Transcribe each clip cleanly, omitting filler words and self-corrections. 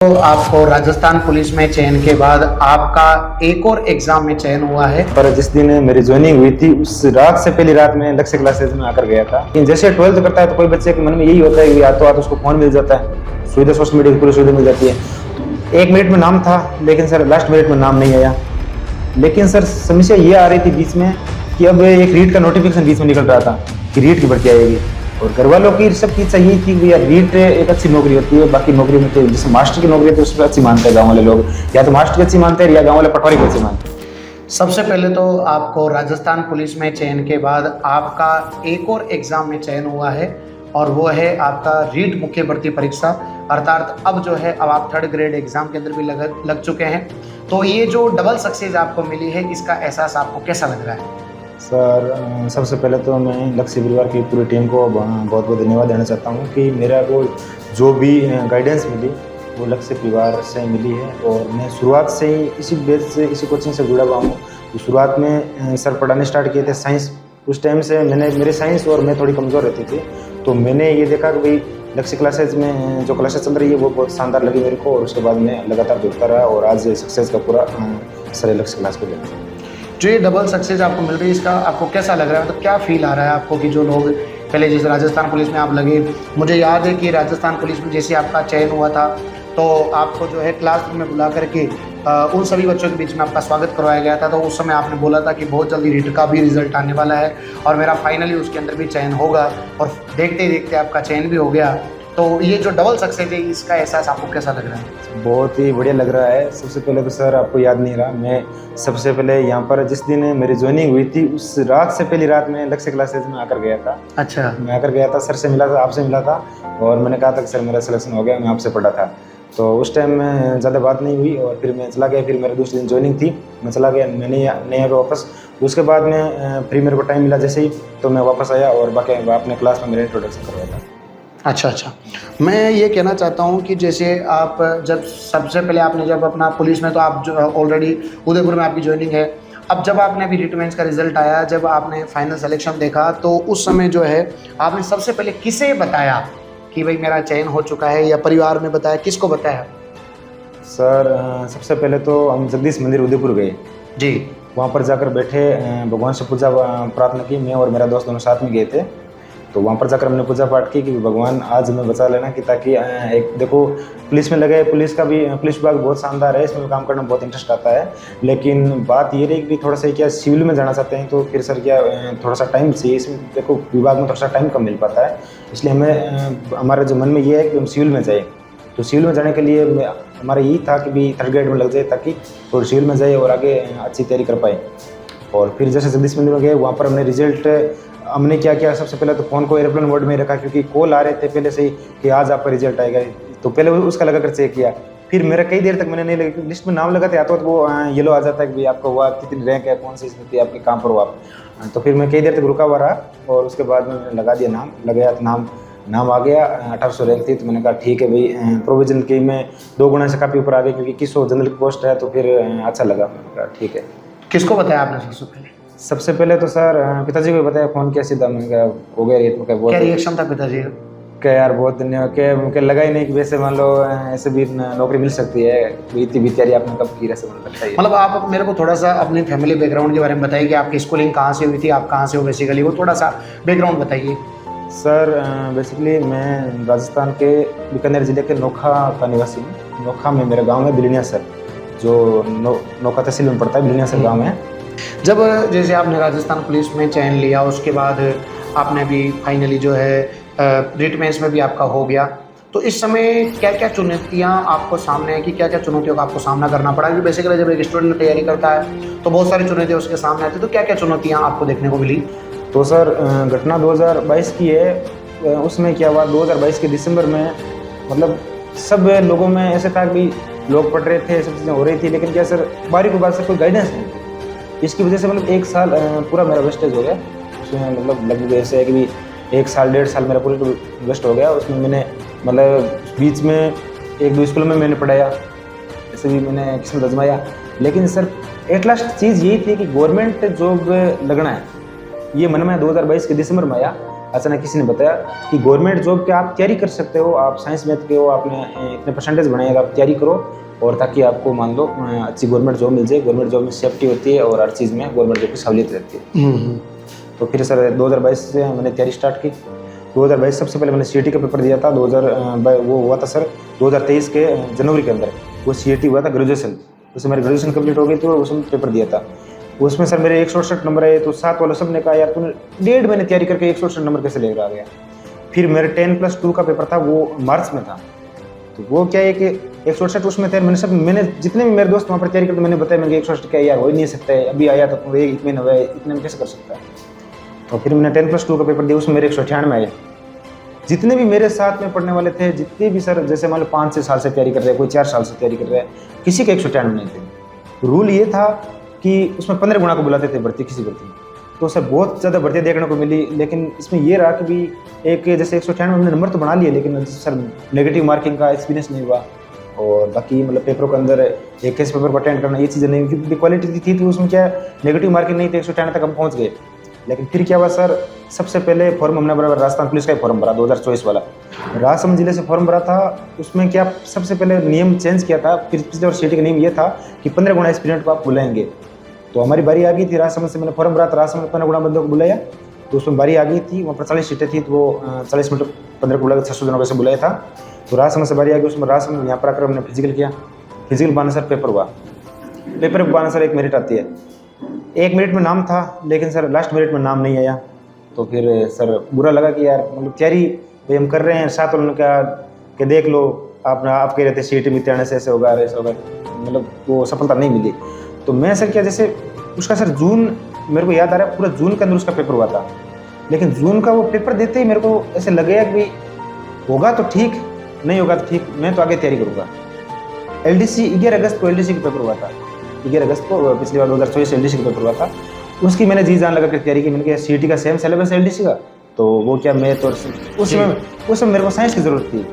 तो आपको राजस्थान पुलिस में चयन के बाद आपका एक और एग्जाम में चयन हुआ है। पर जिस दिन मेरी ज्वाइनिंग हुई थी उस रात से पहली रात में लक्ष्य क्लासेज में आकर गया था। लेकिन जैसे 12th करता है तो कोई बच्चे के मन में यही होता है कि या तो उसको फोन मिल जाता है, सुविधा सोशल मीडिया की पूरी सुविधा मिल जाती है। तो 1 मिनट में नाम था, लेकिन सर लास्ट मिनट में नाम नहीं आया। लेकिन सर समस्या ये आ रही थी बीच में कि अब एक रीट का नोटिफिकेशन बीच में निकल रहा था कि रीट की भर्ती आएगी, और घर वालों की सबकी इच्छा यही थी कि यार रीट एक अच्छी नौकरी होती है। बाकी नौकरी में तो जैसे मास्टर की नौकरी है तो उसको अच्छी मानते हैं गाँव वाले लोग, या तो मास्टर की अच्छी मानते हैं या गाँव वाले पटवारी को अच्छी मानते हैं। सबसे पहले तो आपको राजस्थान पुलिस में चयन के बाद आपका एक और एग्जाम में चयन हुआ है, और वो है आपका रीट मुख्य भर्ती परीक्षा। अर्थात अब जो है अब आप 3rd ग्रेड एग्जाम के अंदर भी लग चुके हैं। तो ये जो डबल सक्सेस आपको मिली है, इसका एहसास आपको कैसा लग रहा है? सर सबसे पहले तो मैं लक्ष्य परिवार की पूरी टीम को बहुत बहुत धन्यवाद देना चाहता हूँ कि मेरा को जो भी गाइडेंस मिली वो लक्ष्य परिवार से मिली है। और मैं शुरुआत से ही इसी बेस से इसी कोचिंग से जुड़ा हुआ हूँ। शुरुआत में सर पढ़ाने स्टार्ट किए थे साइंस। उस टाइम से मेरे साइंस और मैं थोड़ी कमज़ोर रहती थी, तो मैंने ये देखा कि भाई लक्ष्य क्लासेज में जो क्लासेस चल रही है वो बहुत शानदार लगी मेरे को, और उसके बाद मैं लगातार जुड़ता रहा और आज सक्सेस का पूरा सर लक्ष्य क्लास को लेकर। जो ये डबल सक्सेस आपको मिल रही है, इसका आपको कैसा लग रहा है? मतलब क्या फील आ रहा है आपको कि जो लोग पहले जैसे राजस्थान पुलिस में आप लगे, मुझे याद है कि राजस्थान पुलिस में जैसे आपका चयन हुआ था तो आपको जो है क्लासरूम में बुला करके उन सभी बच्चों के बीच में आपका स्वागत करवाया गया था। तो उस समय आपने बोला था कि बहुत जल्दी रीट का भी रिजल्ट आने वाला है और मेरा फाइनली उसके अंदर भी चयन होगा, और देखते ही देखते आपका चयन भी हो गया। तो ये जो डबल सक्सेस है, इसका एहसास आपको कैसा लग रहा है? बहुत ही बढ़िया लग रहा है। सबसे पहले तो सर आपको याद नहीं रहा, मैं सबसे पहले यहाँ पर जिस दिन मेरी ज्वाइनिंग हुई थी उस रात से पहली रात में लक्ष्य क्लासेज में आकर गया था। अच्छा, मैं आकर गया था, सर से मिला था, आपसे मिला था, और मैंने कहा था कि सर मेरा सिलेक्शन हो गया, मैं आपसे पढ़ा था। तो उस टाइम में ज़्यादा बात नहीं हुई और फिर मैं चला गया। फिर मेरे दूसरे दिन ज्वाइनिंग थी, मैं चला गया, मैं नहीं आया वापस। उसके बाद में फिर मेरे को टाइम मिला जैसे ही, तो मैं वापस आया और बाकी अपने क्लास में मेरा इंट्रोडक्शन करवाया था। अच्छा। मैं ये कहना चाहता हूँ कि जैसे आप जब सबसे पहले आपने जब अपना पुलिस में, तो आप जो ऑलरेडी उदयपुर में आपकी ज्वाइनिंग है। अब जब आपने अभी रिट मेंस का रिजल्ट आया, जब आपने फाइनल सिलेक्शन देखा, तो उस समय जो है आपने सबसे पहले किसे बताया कि भाई मेरा चयन हो चुका है, या परिवार में बताया, किसको बताया? सर सबसे पहले तो हम जगदीश मंदिर उदयपुर गए जी। वहाँ पर जाकर बैठे, भगवान से पूजा प्रार्थना की। मैं और मेरा दोस्त दोनों साथ में गए थे। तो वहाँ पर जाकर हमने पूजा पाठ की कि भगवान आज हमें बचा लेना, कि ताकि एक देखो पुलिस में लगे, पुलिस विभाग बहुत शानदार है, इसमें काम करना बहुत इंटरेस्ट आता है। लेकिन बात ये रही कि थोड़ा सा क्या सिविल में जाना चाहते हैं, तो फिर सर क्या थोड़ा सा टाइम चाहिए इसमें, देखो विभाग में थोड़ा सा टाइम कम मिल पाता है। इसलिए हमें हमारे जो मन में ये है कि हम सिविल में जाए। तो सिविल में जाने के लिए हमारा यही था कि भी 3rd ग्रेड में लग जाए, ताकि तो सिविल में जाए और आगे अच्छी तैयारी कर पाए। और फिर जैसे जगदीश मंदिर में गए, वहाँ पर हमने रिजल्ट हमने क्या किया, सबसे पहले तो फ़ोन को एयरप्लेन मोड में रखा, क्योंकि कॉल आ रहे थे पहले से ही कि आज आपका रिजल्ट आएगा। तो पहले उसका लगा कर चेक किया। फिर मेरा कई देर तक मैंने नहीं लगा, लिस्ट में नाम लगाते आता तो वो येलो आ जाता है कि भाई आपका हुआ, कितनी रैंक है, कौन सी इसमें थी, आपके काम पर हो आप। तो फिर मैं कई देर तक रुका हुआ रहा, और उसके बाद में मैंने लगा दिया नाम, लगाया तो नाम आ गया। 1800 रैंक थी। तो मैंने कहा ठीक है भाई, प्रोविजन की मैं 2 गुना से काफ़ी ऊपर आ गई, क्योंकि 2100 जनरल की पोस्ट है। तो फिर अच्छा लगा, मैंने कहा ठीक है। किसको बताया आपने सबसे पहले? सबसे पहले तो सर पिताजी को बताया, फ़ोन किया सीधा, मैंने कहा हो गया रेट में। क्या रिएक्शन था पिताजी का? क्या यार बहुत धन्यवाद, क्या लगा ही नहीं कि वैसे मान लो ऐसे भी नौकरी मिल सकती है, इतनी भी तैयारी आपने कब की, ऐसे बताइए। मतलब आप मेरे को थोड़ा सा अपनी फैमिली बैकग्राउंड के बारे में बताइए कि आपकी स्कूलिंग कहाँ से हुई थी, आप कहाँ से हो बेसिकली, वो थोड़ा सा बैकग्राउंड बताइए। सर बेसिकली मैं राजस्थान के बीकानेर ज़िले के नोखा का निवासी हूँ। नोखा में मेरा गाँव है बिलनिया सर, जो नोखा तहसील में पड़ता है, बिलनिया सर गाँव है। जब जैसे आपने राजस्थान पुलिस में चयन लिया, उसके बाद आपने भी फाइनली जो है रिट मेंस में भी आपका हो गया, तो इस समय क्या क्या चुनौतियाँ आपको सामने है, कि क्या क्या चुनौतियों का आपको सामना करना पड़ा? क्योंकि बेसिकली जब एक स्टूडेंट तैयारी करता है तो बहुत सारी चुनौतियाँ उसके सामने आती है, तो क्या क्या चुनौतियाँ आपको देखने को मिली? तो सर घटना 2022 की है। उसमें क्या हुआ, 2022 के दिसंबर में मतलब सब लोगों में ऐसे था कि लोग पढ़ रहे थे, सब चीज़ें हो रही थी, लेकिन क्या सर बारी को बाद से कोई गाइडेंस नहीं थी। इसकी वजह से मतलब 1 साल पूरा मेरा वेस्टेज हो गया। उसमें मतलब लगभग ऐसे है कि भी 1 साल 1.5 साल मेरा पूरा वेस्ट हो गया। उसमें मैंने मतलब बीच में 1-2 स्कूलों में मैंने पढ़ाया, ऐसे भी मैंने किस्मत आजमाया। लेकिन सर एट लास्ट चीज़ यही थी कि गवर्नमेंट जॉब लगना है, ये मन में 2022 के दिसंबर में आया। अचानक किसी ने बताया कि गवर्नमेंट जॉब की आप तैयारी कर सकते हो, आप साइंस मैथ के हो, आपने इतने परसेंटेज बनाए, आप तैयारी करो और ताकि आपको मान लो अच्छी गवर्नमेंट जॉब मिल जाए। गवर्नमेंट जॉब में सेफ्टी होती है और हर चीज़ में गवर्नमेंट जॉब की सहूलियत रहती है। तो फिर सर 2022 से मैंने तैयारी स्टार्ट की। 2022 सबसे पहले मैंने सीईटी का पेपर दिया था। वो हुआ था सर 2023 के जनवरी के अंदर वो सीईटी हुआ था ग्रेजुएशन। उसमें मेरी ग्रेजुएशन कंप्लीट हो गई थी और उसमें पेपर दिया था। उसमें सर मेरे 168 नंबर आए। तो साथ वालों सब ने कहा यार तूने 1.5 महीने तैयारी करके 168 नंबर कैसे लेकर आ गया। फिर मेरे 10+2 का पेपर था वो मार्च में था। तो वो क्या है कि 168 उसमें थे। मैंने जितने भी मेरे दोस्त वहाँ पर तैयारी करते मैंने बताया मैंने 168 क्या यार हो ही नहीं सकता है, अभी आया तो 1 महीना हुआ है, इतने में कैसे कर सकता है। और फिर मैंने 10+2 का पेपर दिया, उसमें मेरे 198 आए। जितने भी मेरे साथ में पढ़ने वाले थे, जितने भी सर जैसे मान लो 5-6 साल से तैयारी कर रहे हैं, कोई 4 साल से तैयारी कर रहे हैं, किसी के 198 नहीं थे। रूल ये था कि उसमें 15 गुना को बुलाते थे भर्ती किसी भर्ती में। तो सर बहुत ज़्यादा भर्तियाँ देखने को मिली, लेकिन इसमें ये रहा कि भी एक जैसे 198 हमने नंबर तो बना लिए, लेकिन सर नेगेटिव मार्किंग का एक्सपीरियंस नहीं हुआ। और बाकी मतलब पेपरों के अंदर एक केस पेपर को अटेंड करना, ये चीज़ें नहीं, क्योंकि क्वालिटी थी तो उसमें क्या नेगेटिव मार्किंग नहीं थी, 198 तक हम पहुँच गए। लेकिन फिर क्या हुआ सर, सबसे पहले फॉर्म हमने भरा राजस्थान पुलिस का फॉर्म भरा 2024 वाला, राजसमंद जिले से फॉर्म भरा था। उसमें क्या सबसे पहले नियम चेंज किया था, फिर पिछले और सीटी का नियम ये था कि 15 गुना एक्सपीरियंस को आप बुलाएंगे। तो हमारी बारी आ गई थी, राजसमंद से मैंने फॉर्म भरा था, राजसमंद 15 गुना बंदों को बुलाया। तो उसमें बारी आ गई थी, वहाँ पर 40 सीटें थी, तो वो 40 मिनट 15 को बुलाया, 600 जनों को से बुलाया था। तो राजसमंद से बारी आ गई, उसमें राजसमंद यहाँ पर आकर हमने फिजिकल किया। फिजिकल बनाना सर पेपर हुआ, पेपर बनाना सर 1 मेरिट आती है। 1 मेरिट में नाम था, लेकिन सर लास्ट मेरिट में नाम नहीं आया। तो फिर सर बुरा लगा कि यार मतलब तैयारी भाई हम कर रहे हैं, साथ उन्होंने कहा कि देख लो आप कह रहे थे सीईटी में आने से ऐसे होगा ऐसे होगा, मतलब वो सफलता नहीं मिली। तो मैं सर क्या जैसे उसका सर जून मेरे को याद आ रहा है, पूरा जून के अंदर उसका पेपर हुआ था। लेकिन जून का वो पेपर देते ही मेरे को ऐसे लगेगा कि होगा तो ठीक, नहीं होगा तो ठीक, मैं तो आगे तैयारी करूँगा। LDC 11 अगस्त को LDC का पेपर हुआ था, 11 अगस्त को पिछली बार 2024 LDC का पेपर हुआ था। उसकी मैंने जी जान लगा कर तैयारी की। मैंने कहा सीईटी का सेम सिलेबस है LDC का, तो वो क्या मैथ और उसमें मेरे को साइंस की ज़रूरत थी।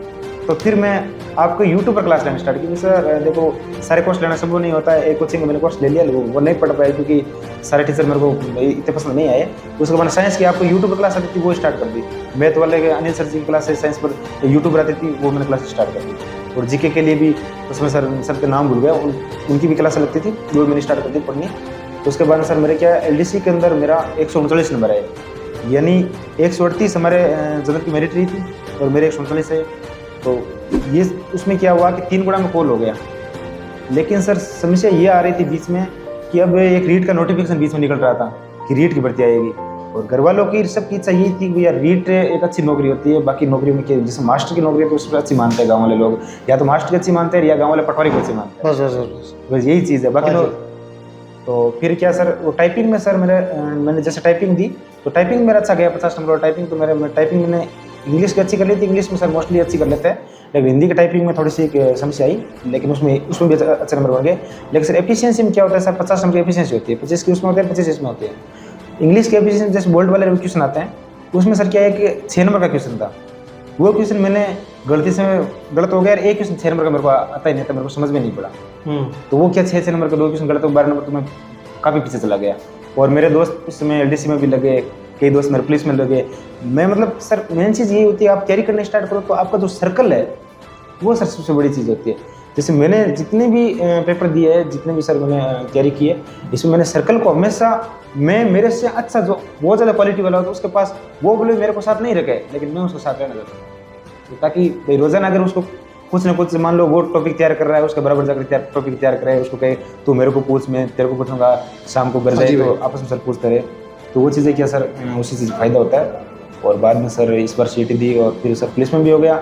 तो फिर मैं आपको यूट्यूब पर क्लास लेना स्टार्ट की। सर देखो सारे कोर्स लेना संभव नहीं होता है, एक कोचिंग में मैंने कोर्स ले लिया, वो नहीं पढ़ पाया क्योंकि सारे टीचर मेरे को इतने पसंद नहीं आए। उसके बाद साइंस की आपको यूट्यूब पर क्लास आती थी, वो स्टार्ट कर दी। मैथ वाले के अनिल सर जी की क्लास है, साइंस पर यूट्यूब पर आती थी, वो मैंने क्लास स्टार्ट कर दी। और जीके के लिए भी उसमें सर के नाम भूल गया, उनकी भी क्लास लगती थी, वो मैंने स्टार्ट कर दी पढ़नी। तो उसके बाद सर मेरे क्या LDC के अंदर मेरा 139 नंबर आए, यानी 138 हमारे जनरल की मेरिट रही थी और मेरे 139 है। तो ये उसमें क्या हुआ कि 3 गुना में कॉल हो गया। लेकिन सर समस्या ये आ रही थी बीच में कि अब एक रीट का नोटिफिकेशन बीच में निकल रहा था कि रीट की भर्ती आएगी, और घर वालों की सबकी इच्छा यही थी कि यार रीट एक अच्छी नौकरी होती है। बाकी नौकरियों में क्या, जैसे मास्टर की नौकरी है तो उसमें अच्छी मानते हैं गाँव वाले लोग, या तो मास्टर की अच्छी मानते हैं या गाँव वाले पटवारी को अच्छी मानते हैं, बस यही चीज़ है। बाकी लोग तो फिर क्या सर वो टाइपिंग में सर मैंने जैसे टाइपिंग दी तो टाइपिंग मेरा अच्छा गया 50 नंबर। टाइपिंग तो मैं टाइपिंग मैंने इंग्लिश की अच्छी कर ली थी, इंग्लिश में सर मोस्टली अच्छी कर लेते हैं, लेकिन हिंदी की टाइपिंग में थोड़ी सी एक समस्या आई, लेकिन उसमें भी अच्छे नंबर बन गए। लेकिन सर एफिशिएंसी में क्या होता है सर, 50 नंबर की एफिशिएंसी होती है, 25 की उसमें होती है, 25 इसमें होती है। इंग्लिश की एफिशिएंसी जैसे बोल्ड वाले क्वेश्चन आते हैं, उसमें सर क्या है कि 6 नंबर का क्वेश्चन था, वो क्वेश्चन मैंने गलती से गलत हो गया, और एक क्वेश्चन 6 नंबर का मेरे को आता ही नहीं था, मेरे को समझ में नहीं पड़ा। तो वो क्या 6 नंबर का 2 क्वेश्चन गलत हो, 12 नंबर तो मैं काफ़ी पीछे चला गया। और मेरे दोस्त उस समय LDC में भी लगे, कई दोस्त मेरे पुलिस में लगे। मैं मतलब सर मेन चीज़ ये होती है, आप तैयारी करना स्टार्ट करो तो आपका जो सर्कल है वो सर सबसे बड़ी चीज़ होती है। जैसे मैंने जितने भी पेपर दिए हैं, जितने भी सर मैंने तैयारी की है, इसमें मैंने सर्कल को हमेशा मेरे से अच्छा जो बहुत ज़्यादा क्वालिटी वाला होता है उसके पास वो बोले मेरे को साथ नहीं रखे, लेकिन मैं उसको साथ रहना चाहता हूँ, ताकि भाई रोज़ाना अगर उसको कुछ ना कुछ मान लो वो टॉपिक तैयार कर रहा है, उसके बराबर जाकर टॉपिक तैयार करे, उसको कहे तू मेरे को पूछ, मैं तेरे को पूछूंगा, शाम को घर जाए तो आपस में सर पूछते रहे। तो वो चीज़ें क्या सर उसी चीज़ फ़ायदा होता है। और बाद में सर इस बार सीईटी दी और फिर सर पुलिस में भी हो गया,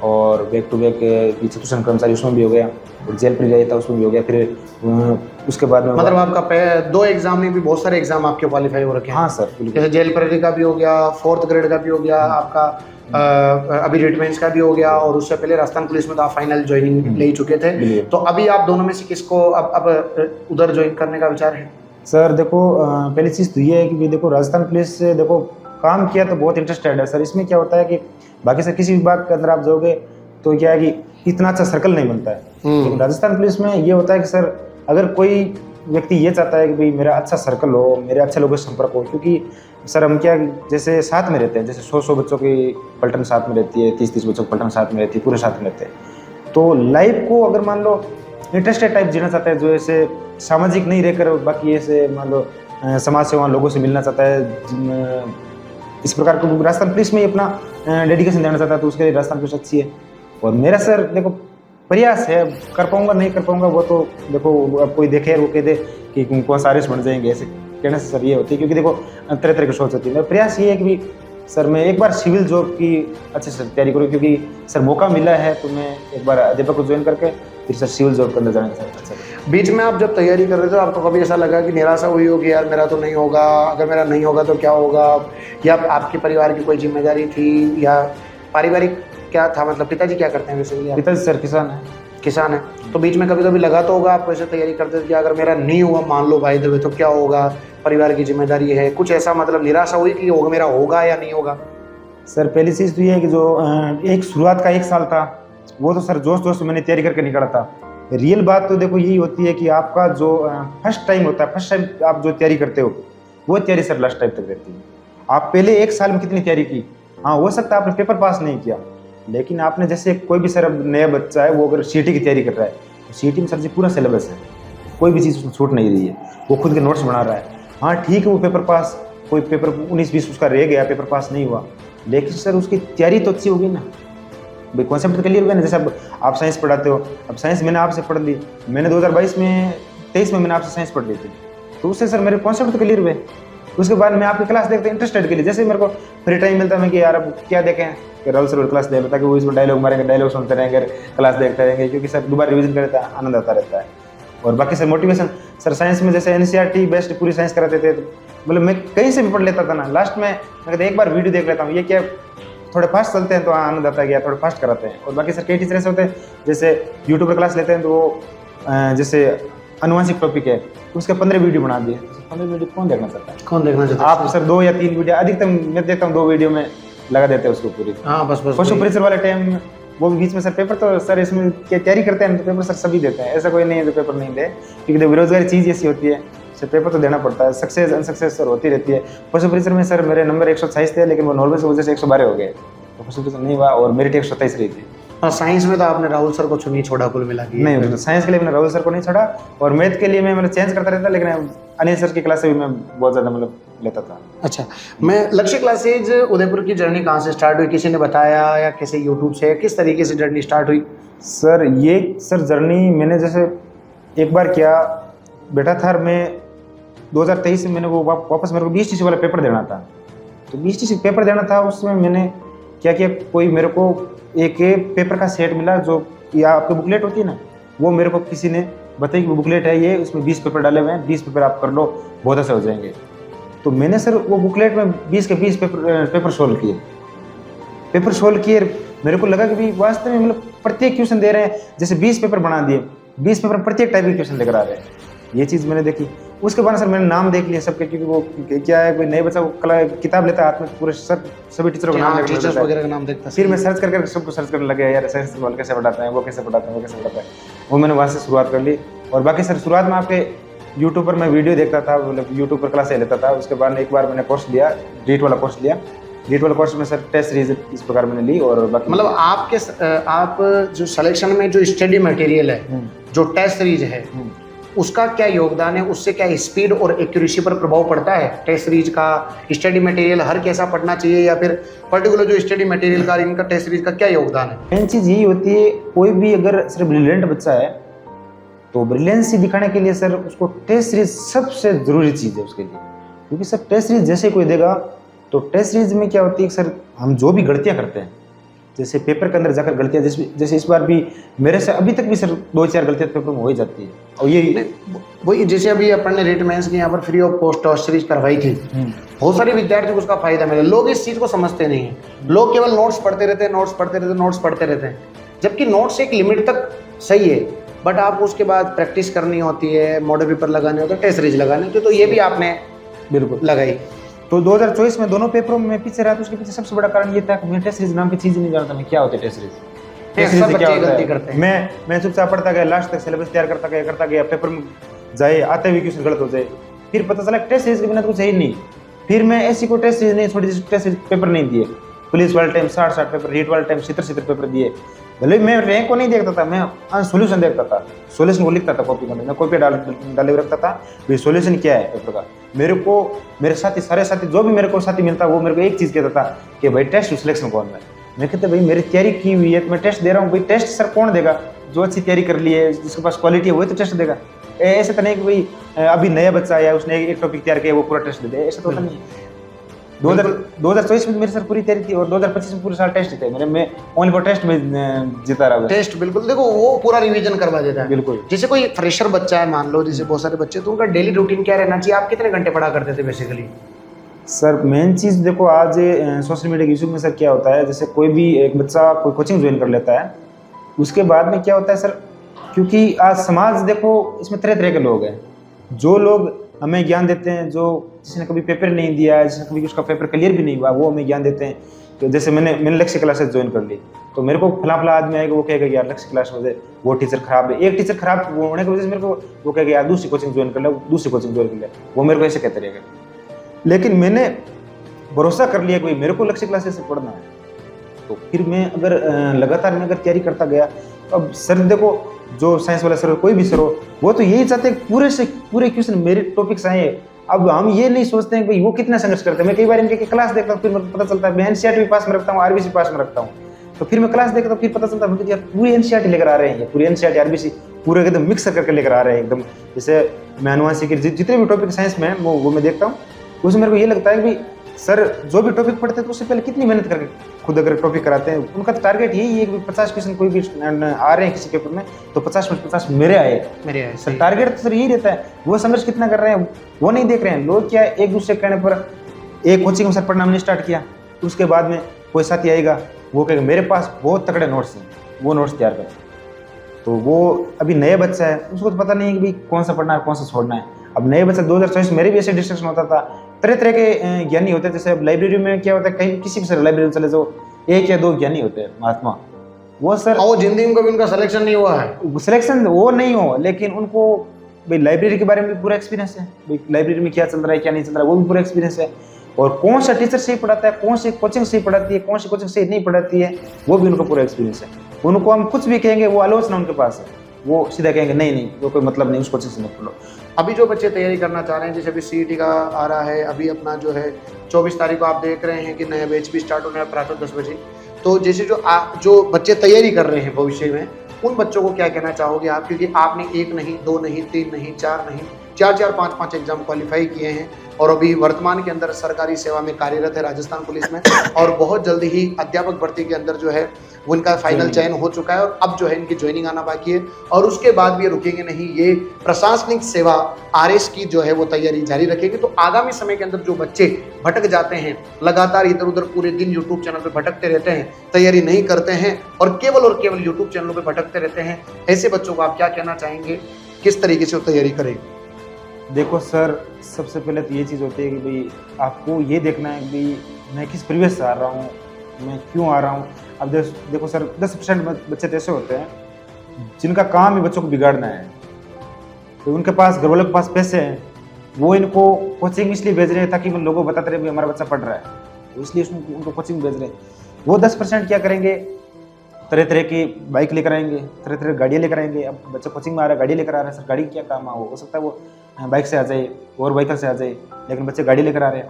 और बैक टू बैक चतुर्थ कर्मचारी उसमें भी हो गया, और जेल पर गया था उसमें भी हो गया। फिर उसके बाद में मतलब आपका 2 एग्जाम में भी बहुत सारे एग्जाम आपके क्वालिफाई हो रखे हैं। हाँ सर, जैसे जेल प्रहरी का भी हो गया, 4th ग्रेड का भी हो गया आपका, अभी रिटमेंट्स का भी हो गया, और उससे पहले राजस्थान पुलिस में तो आप फाइनल ज्वाइनिंग ले चुके थे। तो अभी आप दोनों में से किसको अब उधर ज्वाइन करने का विचार है? सर देखो पहली चीज़ तो ये है कि देखो राजस्थान पुलिस से देखो काम किया तो बहुत इंटरेस्टेड है सर। इसमें क्या होता है कि बाकी से किसी विभाग के अंदर आप जाओगे तो क्या है कि इतना अच्छा सर्कल नहीं बनता है, लेकिन राजस्थान पुलिस में ये होता है कि सर अगर कोई व्यक्ति ये चाहता है कि भाई मेरा अच्छा सर्कल हो, मेरे अच्छे लोगों से संपर्क हो, क्योंकि सर हम क्या जैसे साथ में रहते हैं, जैसे 100 बच्चों की पलटन साथ में रहती है, 30 बच्चों की पलटन साथ में रहती है, पूरे साथ में रहते हैं। तो लाइफ को अगर मान लो इंटरेस्टेड टाइप जीना चाहता है, जो ऐसे सामाजिक नहीं रहकर बाकी ऐसे मान लो समाज सेवा लोगों से मिलना चाहता है, इस प्रकार को राजस्थान पुलिस में ही अपना डेडिकेशन देना चाहता है, तो उसके लिए राजस्थान पुलिस अच्छी है। और मेरा सर देखो प्रयास है, कर पाऊंगा नहीं कर पाऊंगा वो तो देखो अब कोई देखे वो कह दे कि कौन सा आरएस बन जाएंगे, ऐसे कहने से सर ये होती है, क्योंकि देखो तरह तरह की सोच होती है। मेरा प्रयास ये है कि भी सर मैं एक बार सिविल जॉब की अच्छे से तैयारी करूँ, क्योंकि सर मौका मिला है तो मैं एक बार अध्यापक को ज्वाइन करके फिर सर सिविल जॉब करने जाना चाहता हूँ। बीच में आप जब तैयारी कर रहे थे आपको कभी ऐसा लगा कि निराशा हुई हो कि यार मेरा तो नहीं होगा, अगर मेरा नहीं होगा तो क्या होगा, या आपके परिवार की कोई जिम्मेदारी थी, या पारिवारिक क्या था, मतलब पिताजी क्या करते हैं वैसे? पिताजी सर किसान है। तो बीच में कभी कभी लगा तो होगा आपको ऐसे तैयारी करते थे कि अगर मेरा नहीं हुआ मान लो भाई देवे तो क्या होगा, परिवार की जिम्मेदारी है, कुछ ऐसा मतलब निराशा हुई कि होगा मेरा होगा या नहीं होगा? सर पहली चीज़ तो ये है कि जो एक शुरुआत का 1 साल था वो तो सर जोश मैंने तैयारी करके निकाला था। रियल बात तो देखो यही होती है कि आपका जो फर्स्ट टाइम होता है, फर्स्ट टाइम आप जो तैयारी करते हो वो तैयारी सर लास्ट टाइम तक रहती है। आप पहले 1 साल में कितनी तैयारी की, हाँ हो सकता है आपने पेपर पास नहीं किया, लेकिन आपने जैसे कोई भी सर अब नया बच्चा है वो अगर सीटी की तैयारी कर रहा है तो सीटी में सर जी पूरा सिलेबस है, कोई भी चीज़ उसमें छूट नहीं रही है, वो खुद के नोट्स बना रहा है। हाँ ठीक है वो पेपर पास, कोई पेपर 19-20 उसका रह गया, पेपर पास नहीं हुआ, लेकिन सर उसकी तैयारी तो अच्छी होगी ना, भाई कॉन्सेप्ट क्लियर हुआ ना। जैसे अब आप साइंस पढ़ाते हो, अब साइंस मैंने आपसे पढ़ ली, मैंने 2023 में मैंने आपसे साइंस पढ़ ली थी, तो उससे सर मेरे कॉन्सेप्ट तो क्लियर हुए। उसके बाद मैं आपकी क्लास देखते इंटरेस्टेड के लिए, जैसे मेरे को फ्री टाइम मिलता है मैं कि यार अब क्या देखें कि राहुल सर क्लास दे लेता कि वो इसमें डायलॉग मारेंगे, डायलॉग सुनते रहेंगे, क्लास देखते रहेंगे, क्योंकि सर दोबारा रिवीजन करता है, आनंद आता रहता है। और बाकी सर मोटिवेशन सर साइंस में जैसे एनसीईआरटी बेस्ट पूरी साइंस कराते थे, मतलब मैं कहीं से भी पढ़ लेता था ना, लास्ट में मैं कहता एक बार वीडियो देख लेता हूँ, ये क्या थोड़े फास्ट चलते हैं तो आनंद आता है, थोड़े फास्ट कराते हैं। और बाकी सर कई टीचर ऐसे होते हैं जैसे यूट्यूब पर क्लास लेते हैं तो वो जैसे अनुवांशिक टॉपिक है उसके 15 वीडियो बना दिए, 15 वीडियो कौन देखना चाहता है? कौन देखना चाहता है? आप सर 2 या 3 वीडियो अधिकतम मैं देखता हूँ 2 वीडियो में लगा देते हैं उसको पूरी। हाँ बस पशु परिसर वाले टाइम वो भी बीच में सर पेपर तो सर इसमें क्या तैयारी करते हैं तो पेपर सर सभी देते हैं, ऐसा कोई नहीं है जो पेपर नहीं दे, क्योंकि बेरोजगारी चीज़ ऐसी होती है सर पेपर तो देना पड़ता है, सक्सेस अनसक्सेस सर होती रहती है। पशु परिसर में सर मेरे नंबर 128 थे, लेकिन वो नॉर्मल की वजह से 112 हो गए, तो पशु परिसर नहीं हुआ और मेरिट 127 रही थी। और साइंस में तो आपने राहुल सर को नहीं छोड़ा कुल मिला के? नहीं, साइंस के लिए मैंने राहुल सर को नहीं छोड़ा, और मैथ के लिए मैं चेंज करता रहता, लेकिन अनिल सर की क्लास से भी मैं बहुत ज़्यादा मतलब लेता था। अच्छा, मैं लक्ष्य क्लासेज उदयपुर की जर्नी कहाँ से स्टार्ट हुई, किसी ने बताया या कैसे यूट्यूब से, किस तरीके से जर्नी स्टार्ट हुई? सर ये सर जर्नी मैंने जैसे एक बार क्या बैठा था मैं 2023 में, मैंने वो वापस मेरे को BSTC वाला पेपर देना था, तो BSTC पेपर देना था, उसमें मैंने क्या किया, कोई मेरे को एक पेपर का सेट मिला जो या आपकी बुकलेट होती है ना, वो मेरे को किसी ने बताई कि वो बुकलेट है ये, उसमें 20 पेपर डाले हुए हैं, 20 पेपर आप कर लो बहुत अच्छे हो जाएंगे। तो मैंने सर वो बुकलेट में 20 के 20 पेपर सोल्व किए, मेरे को लगा कि भाई वास्तव में मतलब प्रत्येक क्वेश्चन दे रहे हैं, जैसे 20 पेपर बना दिए, 20 पेपर प्रत्येक टाइप के क्वेश्चन लेकर आ रहे हैं, ये चीज़ मैंने देखी। उसके बाद सर मैंने नाम देख लिया सबके, क्योंकि वो क्या है कोई नए बच्चा वो किताब लेता है हाथ में, पूरे सभी टीचरों का नाम टीचर्स वगैरह का नाम देखता। फिर मैं सर्च करके सबको सर्च करने लगे, यार साइंस वाले कैसे पढ़ाते हैं, वो कैसे पढ़ाते हैं, वो मैंने वहाँ से शुरुआत कर ली। और बाकी सर शुरुआत में आपके यूट्यूब पर मैं वीडियो देखता था, मतलब यूट्यूब पर क्लास ले लेता था। उसके बाद एक बार मैंने कोर्स लिया, रीट वाला कोर्स में सर टेस्ट सीरीज इस प्रकार मैंने ली। और बाकी मतलब आप जो सिलेक्शन में जो स्टडी मटेरियल है, जो टेस्ट सीरीज है, उसका क्या योगदान है, उससे क्या स्पीड और एक्यूरेसी पर प्रभाव पड़ता है? टेस्ट सीरीज का स्टडी मटेरियल हर कैसा पढ़ना चाहिए, या फिर पर्टिकुलर जो स्टडी मटेरियल का इनका टेस्ट सीरीज का क्या योगदान है? मेन चीज़ यही होती है, कोई भी अगर सर ब्रिलियंट बच्चा है तो ब्रिलियंसी दिखाने के लिए सर उसको टेस्ट सीरीज सबसे ज़रूरी चीज़ है उसके लिए, क्योंकि सर टेस्ट सीरीज जैसे कोई देगा तो टेस्ट सीरीज में क्या होती है सर, हम जो भी गलतियाँ करते हैं, जैसे पेपर के अंदर जाकर गलतियाँ, जैसे इस बार भी मेरे से अभी तक भी सर 2-4 गलतियाँ पेपर में हो ही जाती है। और ये वही जैसे अभी अपन ने रिट मेंस की यहाँ पर free of cost test series करवाई थी, बहुत सारे विद्यार्थियों को उसका फायदा मिला। लोग इस चीज़ को समझते नहीं हैं, लोग केवल नोट्स पढ़ते रहते हैं, जबकि नोट्स एक लिमिट तक सही है, बट आपको उसके बाद प्रैक्टिस करनी होती है, मॉडल पेपर लगाने होते हैं, टेस्ट सीरीज लगाने होते हैं, तो ये भी आपने बिल्कुल लगाई। तो 2024 में दोनों पेपरों में पीछे रहा, तो उसके पीछे सबसे बड़ा कारण ये था कि मैं टेस्ट सीरीज नाम की चीज़ नहीं जानता, मैं क्या होती है टेस्ट सीरीज क्या होता है। मैं चुपचाप पढ़ता गया, लास्ट तक सिलेबस तैयार करता गया, पेपर में जाए, आते हुए क्वेश्चन गलत हो जाए। फिर पता चला टेस्ट सीरीज के बिना तो कुछ है ही नहीं। फिर मैं ऐसी कोई टेस्ट सीरीज नहीं छोड़ी जिस टेस्ट पेपर नहीं दिए। पुलिस वाले टाइम 60 पेपर, रीट वाले टाइम 70 पेपर दिए। भले मैं रैंक को नहीं देखता था, मैं सोल्यूशन देखता था, सोल्यूशन को लिखता था कॉपी में, मैं कॉपी डाले हुए रखता था भाई सोल्यूशन क्या है पेपर का। मेरे को मेरे साथी, सारे साथी, जो भी मेरे को साथी मिलता वो मेरे को एक चीज़ कहता था कि भाई टेस्ट सिलेक्शन कौन है। मैं कहते भाई मेरी तैयारी की हुई है, मैं टेस्ट दे रहा हूँ, भाई टेस्ट सर कौन देगा? जो अच्छी तैयारी कर ली है, जिसके पास क्वालिटी है वही तो टेस्ट देगा। ऐसे तो नहीं कि भाई अभी नया बच्चा आया उसने एक टॉपिक तैयार किया वो पूरा टेस्ट दे दे, ऐसा तो नहीं। 2024 में मेरी सर पूरी तैयारी थी और 2025 में पूरे साल टेस्ट थे मेरे। मैं ओनली फॉर टेस्ट में जीता रहा। टेस्ट बिल्कुल, देखो वो पूरा रिवीजन करवा देता है। बिल्कुल। जैसे कोई फ्रेशर बच्चा है मान लो, जैसे बहुत सारे बच्चे, तो उनका डेली रूटीन क्या रहना चाहिए? आप कितने घंटे पढ़ा करते थे बेसिकली? सर मेन चीज़ देखो आज सोशल मीडिया के युग में सर क्या होता है, जैसे कोई भी एक बच्चा कोई कोचिंग ज्वाइन कर लेता है, उसके बाद में क्या होता है सर, क्योंकि आज समाज देखो इसमें तरह तरह के लोग हैं। जो लोग हमें ज्ञान देते हैं, जो जिसने कभी पेपर नहीं दिया, जिसने कभी उसका पेपर क्लियर भी नहीं हुआ, वो हमें ज्ञान देते हैं। तो जैसे मैंने लक्ष्य क्लासेस ज्वाइन कर ली, तो मेरे को फला आदमी आएगा वो कहेगा यार लक्ष्य क्लास में वो टीचर खराब है। एक टीचर खराब होने की वजह से मेरे को वो कहेगा यार दूसरी कोचिंग ज्वाइन कर ले, दूसरी कोचिंग ज्वाइन कर ले, वो मेरे को ऐसे कहते रहेगा। लेकिन मैंने भरोसा कर लिया कि भाई मेरे को लक्ष्य क्लासेस से पढ़ना है, तो फिर मैं अगर लगातार मैं अगर तैयारी करता गया, तो अब सर देखो जो साइंस वाला सर हो, कोई भी सर हो, वो तो यही चाहते हैं पूरे से पूरे क्वेश्चन मेरे टॉपिक्स आए। अब हम ये नहीं सोचते हैं कि भाई वो कितना संघर्ष करते हैं। मैं कई बार इनके क्लास देखता हूँ, फिर मेरे को पता चलता है मैं एनसीईआरटी भी पास में रखता हूँ, आरबीसी पास में रखता हूँ, तो फिर मैं क्लास देखता हूँ, फिर पता चलता है यार पूरी एनसीईआरटी लेकर आ रहे हैं, पूरी एनसीईआरटी आरबीसी पूरे एकदम मिक्स करके लेकर आ रहे हैं एकदम। जैसे मैं अनुवांशिक के जितने भी टॉपिक साइंस में है वो मैं देखता हूँ, उसमें मेरे को ये लगता है कि सर जो भी टॉपिक पढ़ते हैं तो उससे पहले कितनी मेहनत करके खुद अगर टॉपिक कराते हैं। उनका टारगेट यही है कि 50 क्वेश्चन कोई भी आ रहे हैं किसी पेपर में, तो 50 में 50 मेरे आए सर। टारगेट तो सर यही रहता है। वो संघर्ष कितना कर रहे हैं वो नहीं देख रहे हैं लोग। क्या एक दूसरे कहने पर एक कोचिंग में सर पढ़ना हमने स्टार्ट किया, उसके बाद में कोई साथी आएगा वो कहेगा मेरे पास बहुत तगड़े नोट्स हैं, वो नोट्स तैयार कर। तो वो अभी नया बच्चा है, उसको तो पता नहीं है कि भाई कौन सा पढ़ना है कौन सा छोड़ना है। अब नए बच्चा 2024 मेरे भी ऐसे डिस्कशन होता था, तरह तरह के ज्ञानी होते हैं। जैसे अब लाइब्रेरी में क्या होता है, कहीं किसी भी सर लाइब्रेरी में चले जाओ, 1 या 2 ज्ञानी होते हैं महात्मा, वो सर वो जिंदगी में कभी उनका सिलेक्शन नहीं हुआ है। सिलेक्शन वो नहीं हो, लेकिन उनको भाई लाइब्रेरी के बारे में भी पूरा एक्सपीरियंस है, भाई लाइब्रेरी में क्या चल रहा है क्या नहीं चल रहा है वो भी पूरा एक्सपीरियंस है। और कौन सा टीचर सही पढ़ाता है, कौन सी कोचिंग सही पढ़ाती है, कौन सी कोचिंग सही नहीं पढ़ाती है, वो भी उनका पूरा एक्सपीरियंस है। उनको हम कुछ भी कहेंगे वो आलोचना उनके पास है, वो सीधा कहेंगे नहीं वो कोई मतलब नहीं, उस कोचिंग से मत पढ़ो। अभी जो बच्चे तैयारी करना चाह रहे हैं, जैसे अभी सीईटी का आ रहा है, अभी अपना जो है 24 तारीख को आप देख रहे हैं कि नया बैच भी स्टार्ट होने वाला प्रातः 10 बजे। तो जैसे जो बच्चे तैयारी कर रहे हैं भविष्य में, उन बच्चों को क्या कहना चाहोगे आप? क्योंकि आपने 1 नहीं 2 नहीं 3 नहीं 4 नहीं 4 5 एग्जाम क्वालिफाई किए हैं और अभी वर्तमान के अंदर सरकारी सेवा में कार्यरत है राजस्थान पुलिस में, और बहुत जल्दी ही अध्यापक भर्ती के अंदर जो है वो इनका फाइनल चयन हो चुका है और अब जो है इनकी ज्वाइनिंग आना बाकी है। और उसके बाद भी ये रुकेंगे नहीं, ये प्रशासनिक सेवा आरएस की जो है वो तैयारी जारी रखेंगे। तो आगामी समय के अंदर जो बच्चे भटक जाते हैं, लगातार इधर उधर पूरे दिन यूट्यूब चैनल पर भटकते रहते हैं, तैयारी नहीं करते हैं और केवल यूट्यूब चैनलों पर भटकते रहते हैं, ऐसे बच्चों को आप क्या कहना चाहेंगे, किस तरीके से वो तैयारी करेंगे? देखो सर, सबसे पहले तो ये चीज़ होती है कि भाई आपको ये देखना है कि भाई मैं किस परिवेश से आ रहा हूँ, मैं क्यों आ रहा हूँ। अब देखो सर 10% बच्चे ऐसे होते हैं जिनका काम ही बच्चों को बिगाड़ना है, तो उनके पास घर वालों के पास पैसे हैं, वो इनको कोचिंग इसलिए भेज रहे हैं ताकि वो लोगों को बताते रहे हमारा बच्चा पढ़ रहा है, तो इसलिए उनको कोचिंग भेज रहे हैं। वो 10% क्या करेंगे, तरह तरह की बाइक लेकर आएंगे, तरह तरह की गाड़ियाँ लेकर आएंगे। अब बच्चा कोचिंग में आ रहा है, गाड़ी लेकर आ रहा है, सर गाड़ी क्या काम हो सकता है वो बाइक से आ जाए और व्हीकल से आ जाए, लेकिन बच्चे गाड़ी लेकर आ रहे हैं।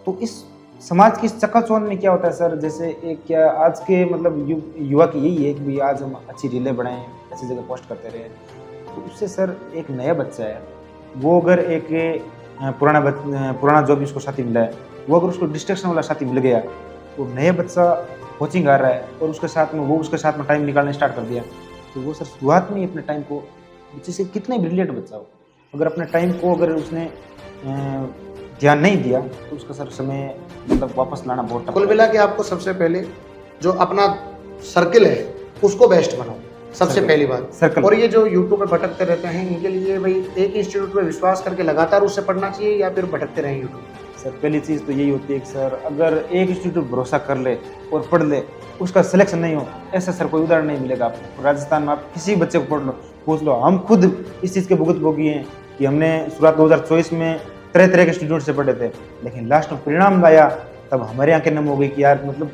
तो इस समाज की इस चकाचौंध में क्या होता है सर, जैसे एक क्या आज के मतलब युवा की यही है कि भाई आज हम अच्छी रीलें बनाएं, अच्छी जगह पोस्ट करते रहे, तो उससे सर एक नया बच्चा है वो अगर एक पुराना जो भी उसको साथी मिला है, वो अगर उसको डिस्ट्रैक्शन वाला साथी मिल गया, तो नया बच्चा कोचिंग आ रहा है और उसके साथ में टाइम निकालना स्टार्ट कर दिया, तो वो सर शुरुआत में ही अपने टाइम को, जैसे कितने ब्रिलियंट बच्चा हो, अगर अपने टाइम को अगर उसने ध्यान नहीं दिया तो उसका सर समय मतलब वापस लाना बहुत टफ। कुल मिला के आपको सबसे पहले जो अपना सर्किल है उसको बेस्ट बनाओ, सबसे पहली बात सर्कल। और ये जो यूट्यूब पे भटकते रहते हैं, इनके लिए भाई एक इंस्टीट्यूट पे विश्वास करके लगातार उससे पढ़ना चाहिए या फिर भटकते रहें यूट्यूब? सर पहली चीज़ तो यही होती है कि सर अगर एक इंस्टीट्यूट भरोसा कर ले और पढ़ ले, उसका सिलेक्शन नहीं हो, ऐसा सर कोई उदाहरण नहीं मिलेगा आपको। राजस्थान में आप किसी बच्चे को पढ़ लो, पूछ लो, हम खुद इस चीज़ के भुगत भोगी हैं कि हमने शुरुआत 2024 में तरह तरह के स्टूडेंट से पढ़े थे, लेकिन लास्ट में परिणाम आया तब हमारे आंखें नम हो गई कि यार मतलब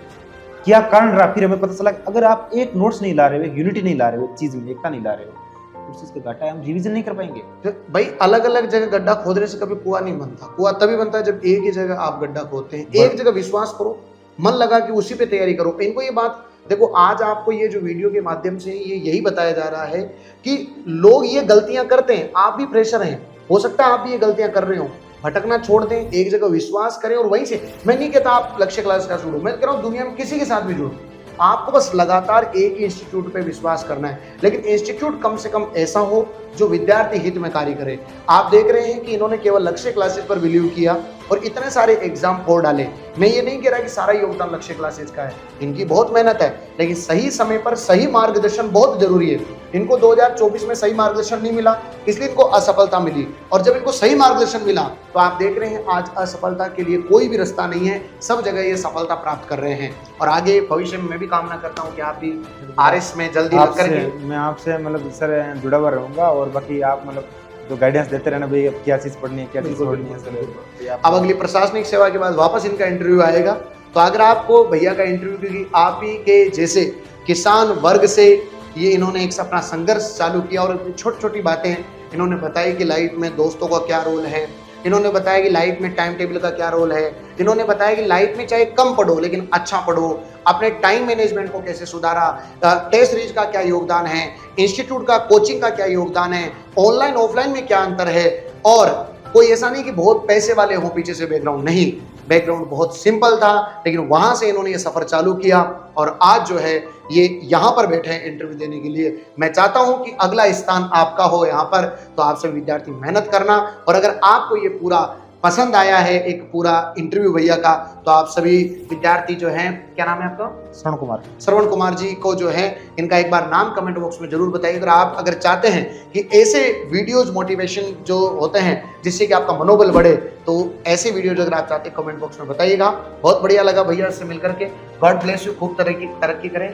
क्या कारण रहा। फिर हमें पता चला कि अगर आप एक नोट्स नहीं ला रहे हो, एक यूनिटी नहीं ला रहे हो, एक चीज़ में एकता नहीं ला रहे हो, तो उस चीज़ का घाटा है, हम रिवीजन नहीं कर पाएंगे। तो भाई अलग अलग जगह गड्ढा खोदने से कभी कुआं नहीं बनता। कुआं तभी बनता है जब एक ही जगह आप गड्ढा खोदते हैं, एक जगह विश्वास करो, मन लगा कि उसी पे तैयारी करो। इनको ये बात देखो, आज आपको ये जो वीडियो के माध्यम से ये यही बताया जा रहा है कि लोग ये गलतियां करते हैं, आप भी फ्रेशर हैं, हो सकता है आप भी ये गलतियां कर रहे हो, भटकना छोड़ दें, एक जगह विश्वास करें और वहीं से, मैं नहीं कहता आप लक्ष्य क्लास का जुड़ो, मैं कह रहा हूं दुनिया में किसी के साथ भी जुड़ो, आपको बस लगातार एक ही इंस्टीट्यूट पे विश्वास करना है, लेकिन इंस्टीट्यूट कम से कम ऐसा हो जो विद्यार्थी हित में कार्य करे। आप देख रहे हैं कि इन्होंने केवल लक्ष्य क्लासेस पर बिलीव किया और इतने सारे एग्जाम फोड़ डाले। मैं ये नहीं कह रहा कि सारा योगदान लक्ष्य क्लासेस का है, इनकी बहुत मेहनत है, लेकिन सही समय पर सही मार्गदर्शन बहुत जरूरी है। इनको 2024 में सही मार्गदर्शन नहीं मिला, इसलिए इनको असफलता मिली, और जब इनको सही मार्गदर्शन मिला तो आप देख रहे हैं आज असफलता के लिए कोई भी रास्ता नहीं है, सब जगह ये सफलता प्राप्त कर रहे हैं। और आगे भविष्य में मैं भी कामना करता हूँ कि आप भी आरएस में जल्दी लग करके, मैं आपसे मतलब सर जुड़ा हुआ रहूँगा, और बाकी आप मतलब जो गाइडेंस देते रहना भाई, अब क्या चीज़ पढ़नी है, क्या चीज़ छोड़नी है सर। अब अगली प्रशासनिक सेवा के बाद वापस इनका इंटरव्यू आएगा, तो अगर आपको भैया का इंटरव्यू, क्योंकि आप ही के जैसे किसान वर्ग से ये इन्होंने एक अपना संघर्ष चालू किया और छोटी छोटी बातें इन्होंने बताई कि लाइफ में दोस्तों का क्या रोल है, इन्होंने बताया कि लाइफ में टाइम टेबल का क्या रोल है, इन्होंने बताया कि लाइफ में चाहे कम पढ़ो लेकिन अच्छा पढ़ो, अपने टाइम मैनेजमेंट को कैसे सुधारा, टेस्ट सीरीज का क्या योगदान है, इंस्टीट्यूट का कोचिंग का क्या योगदान है, ऑनलाइन ऑफलाइन में क्या अंतर है। और कोई ऐसा नहीं कि बहुत पैसे वाले हों पीछे से बैकग्राउंड, नहीं, बैकग्राउंड बहुत सिंपल था, लेकिन वहां से इन्होंने ये सफर चालू किया और आज जो है ये यहाँ पर बैठे हैं इंटरव्यू देने के लिए। मैं चाहता हूं कि अगला स्थान आपका हो यहाँ पर, तो आप सभी विद्यार्थी मेहनत करना, और अगर आपको ये पूरा पसंद आया है एक पूरा इंटरव्यू भैया का, तो आप सभी विद्यार्थी जो हैं, क्या नाम है आपका? श्रवण कुमार जी को जो है इनका एक बार नाम कमेंट बॉक्स में जरूर बताइए। अगर आप चाहते हैं कि ऐसे वीडियोज मोटिवेशन जो होते हैं जिससे कि आपका मनोबल बढ़े, तो ऐसे वीडियोज अगर आप चाहते हैं कमेंट बॉक्स में बताइएगा। बहुत बढ़िया लगा भैया से मिलकर के, गॉड ब्लेस यू, खूब तरक्की करें।